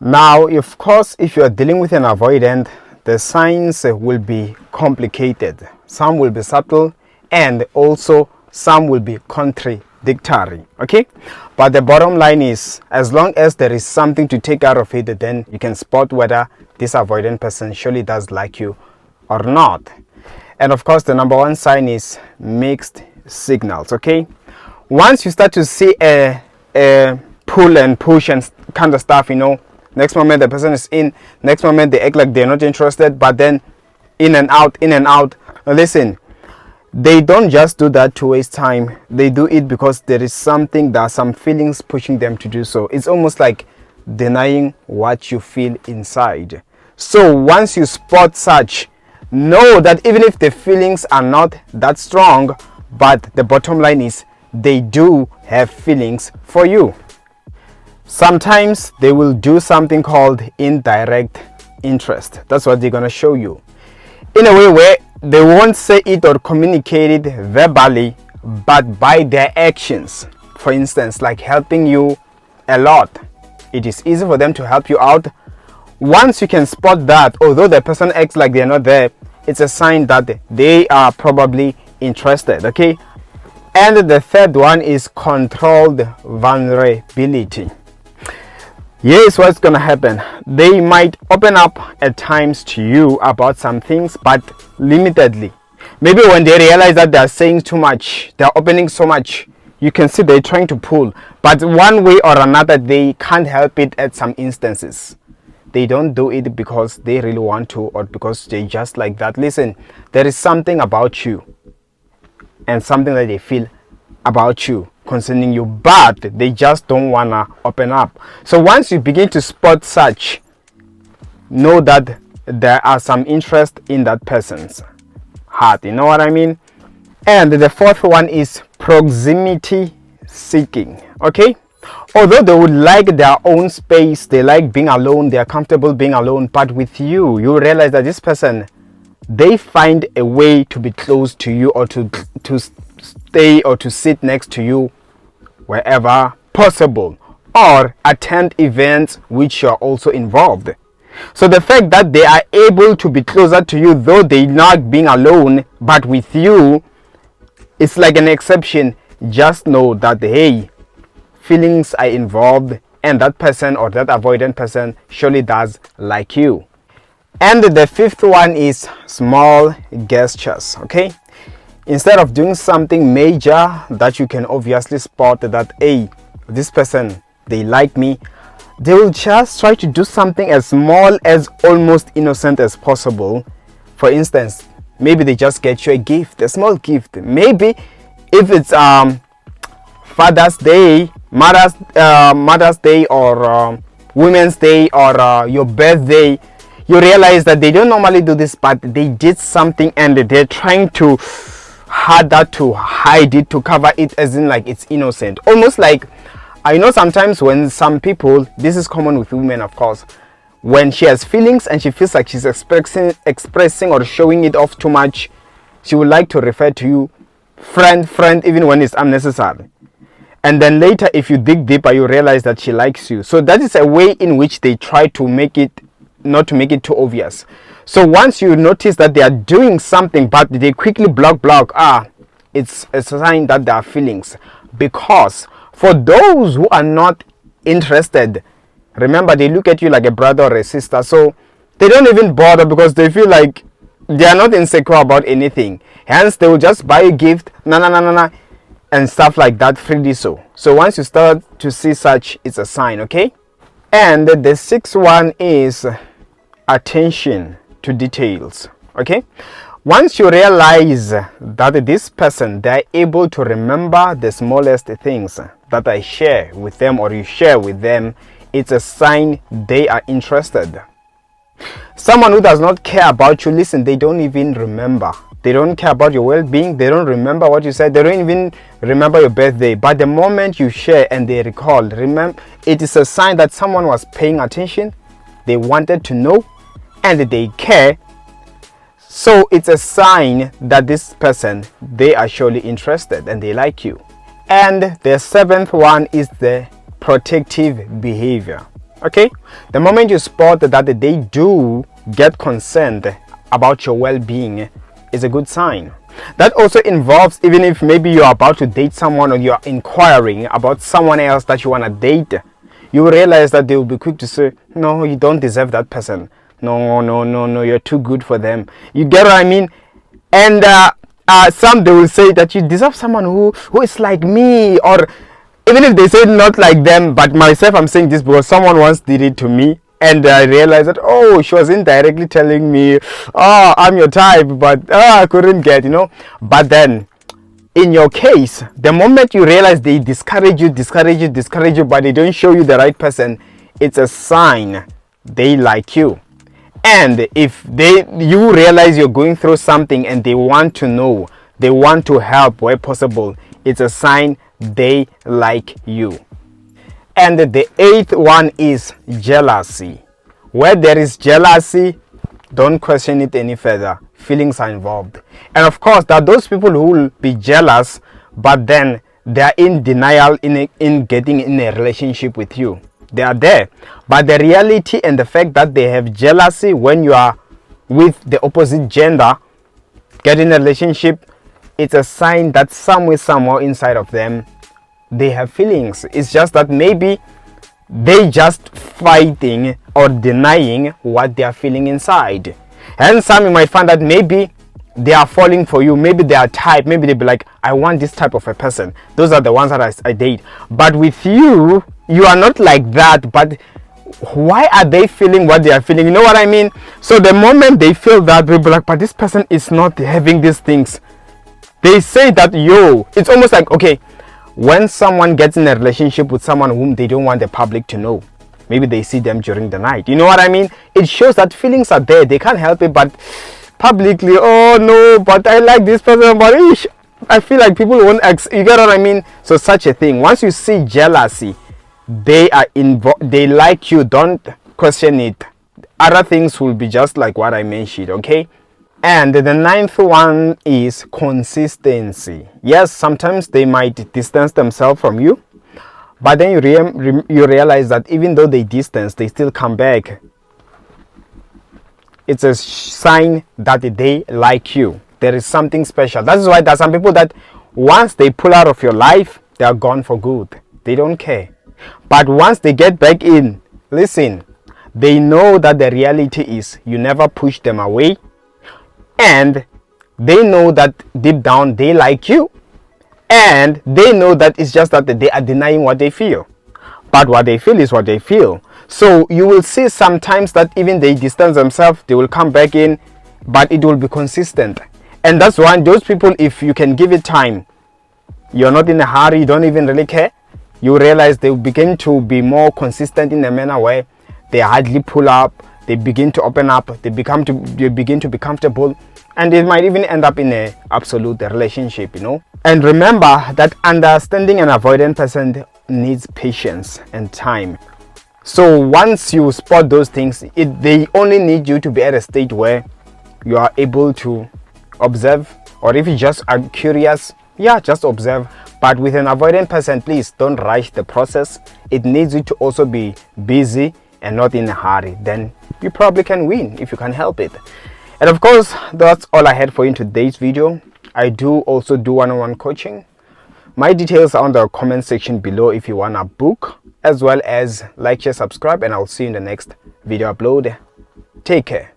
Now, of course, if you are dealing with an avoidant, the signs will be complicated. Some will be subtle, and also some will be contradictory. Okay, but the bottom line is, as long as there is something to take out of it, then you can spot whether this avoidant person surely does like you or not. And of course, the number one sign is mixed signals. Okay, once you start to see a pull and push and kind of stuff, next moment the person is in, next moment they act like they're not interested, but then in and out. Now listen, they don't just do that to waste time. They do it because there is something, there are some feelings pushing them to do so. It's almost like denying what you feel inside. So once you spot such, know that even if the feelings are not that strong, but the bottom line is they do have feelings for you. Sometimes they will do something called indirect interest. That's what they're going to show you in a way where they won't say it or communicate it verbally, but by their actions. For instance, like helping you a lot. It is easy for them to help you out. Once you can spot that, although the person acts like they're not there, it's a sign that they are probably interested. Okay, and the third one is controlled vulnerability. Here's what's gonna happen. They might open up at times to you about some things, but limitedly. Maybe when they realize that they're saying too much, they're opening so much, you can see they're trying to pull, but one way or another they can't help it. At some instances they don't do it because they really want to or because they just like that. Listen, there is something about you and something that they feel about you concerning you, but they just don't wanna open up. So once you begin to spot such, know that there are some interest in that person's heart. You know what I mean? And the fourth one is proximity seeking. Okay, although they would like their own space, they like being alone, they are comfortable being alone, but with you realize that this person, they find a way to be close to you or to stay or to sit next to you wherever possible, or attend events which you're also involved. So the fact that they are able to be closer to you, though they not being alone, but with you, it's like an exception. Just know that, hey, feelings are involved, and that person or that avoidant person surely does like you. And the fifth one is small gestures. Okay, instead of doing something major that you can obviously spot that, hey, this person, they like me, they will just try to do something as small, as almost innocent as possible. For instance, maybe they just get you a gift, a small gift. Maybe if it's Father's Day, Mother's Day, or Women's Day, or your birthday, you realize that they don't normally do this, but they did something and they're trying to harder to hide it, to cover it, as in like it's innocent. Almost like, I know sometimes when some people, this is common with women of course, when she has feelings and she feels like she's expressing or showing it off too much, she would like to refer to you friend, even when it's unnecessary. And then later, if you dig deeper, you realize that she likes you. So that is a way in which they try to make it, not to make it too obvious. So once you notice that they are doing something but they quickly block, it's a sign that there are feelings. Because for those who are not interested, remember, they look at you like a brother or a sister, so they don't even bother because they feel like they are not insecure about anything. Hence they will just buy a gift, and stuff like that freely. So once you start to see such, it's a sign. Okay, and the sixth one is attention to details. Okay, once you realize that this person, they're able to remember the smallest things that I share with them or you share with them, it's a sign they are interested. Someone who does not care about you, listen, they don't even remember. They don't care about your well-being. They don't remember what you said. They don't even remember your birthday. But the moment you share and they recall, remember, it is a sign that someone was paying attention. They wanted to know and they care. So it's a sign that this person, they are surely interested and they like you. And the seventh one is the protective behavior. Okay, the moment you spot that they do get concerned about your well-being is a good sign. That also involves, even if maybe you're about to date someone or you're inquiring about someone else that you want to date, you will realize that they will be quick to say, no, you don't deserve that person. No, you're too good for them. You get what I mean? And some, they will say that you deserve someone who is like me, or even if they say not like them, but myself, I'm saying this because someone once did it to me, and I realized that, oh, she was indirectly telling me, oh, I'm your type, but I couldn't get, but then in your case, the moment you realize they discourage you, but they don't show you the right person, it's a sign they like you. And if you realize you're going through something and they want to know, they want to help where possible, it's a sign they like you. And the 8th one is jealousy. Where there is jealousy, don't question it any further. Feelings are involved. And of course, there are those people who will be jealous, but then they are in denial in getting in a relationship with you. They are there, but the reality and the fact that they have jealousy when you are with the opposite gender, getting a relationship, it's a sign that somewhere inside of them, they have feelings. It's just that maybe they just fighting or denying what they are feeling inside. And some, you might find that maybe they are falling for you, maybe they are type, maybe they be like, I want this type of a person. Those are the ones that I date. But with you, you are not like that. But why are they feeling what they are feeling? You know what I mean? So the moment they feel that, they'll be like, but this person is not having these things. They say that, it's almost like, okay, when someone gets in a relationship with someone whom they don't want the public to know, maybe they see them during the night. You know what I mean? It shows that feelings are there. They can't help it, but publicly, oh no, but I like this person, but I feel like people won't you get what I mean? So such a thing. Once you see jealousy, they are involved, they like you, don't question it. Other things will be just like what I mentioned, okay? And the 9th one is consistency. Yes, sometimes they might distance themselves from you, but then you realize that even though they distance, they still come back. It's a sign that they like you. There is something special. That is why there are some people that once they pull out of your life, they are gone for good. They don't care. But once they get back in, listen, they know that the reality is you never push them away. And they know that deep down they like you. And they know that it's just that they are denying what they feel. But what they feel is what they feel. So you will see sometimes that even they distance themselves, they will come back in, but it will be consistent. And that's why those people, if you can give it time, you're not in a hurry, you don't even really care, you realize they begin to be more consistent in a manner where they hardly pull up, they begin to open up, they begin to be comfortable, and it might even end up in an absolute relationship, And remember that understanding an avoidant person needs patience and time. So once you spot those things, they only need you to be at a state where you are able to observe, or if you just are curious, just observe. But with an avoidant person, please don't rush the process. It needs you to also be busy and not in a hurry. Then you probably can win if you can help it. And of course, that's all I had for you in today's video. I do also do one-on-one coaching. My details are on the comment section below if you want to book, as well as like, share, subscribe, and I'll see you in the next video upload. Take care.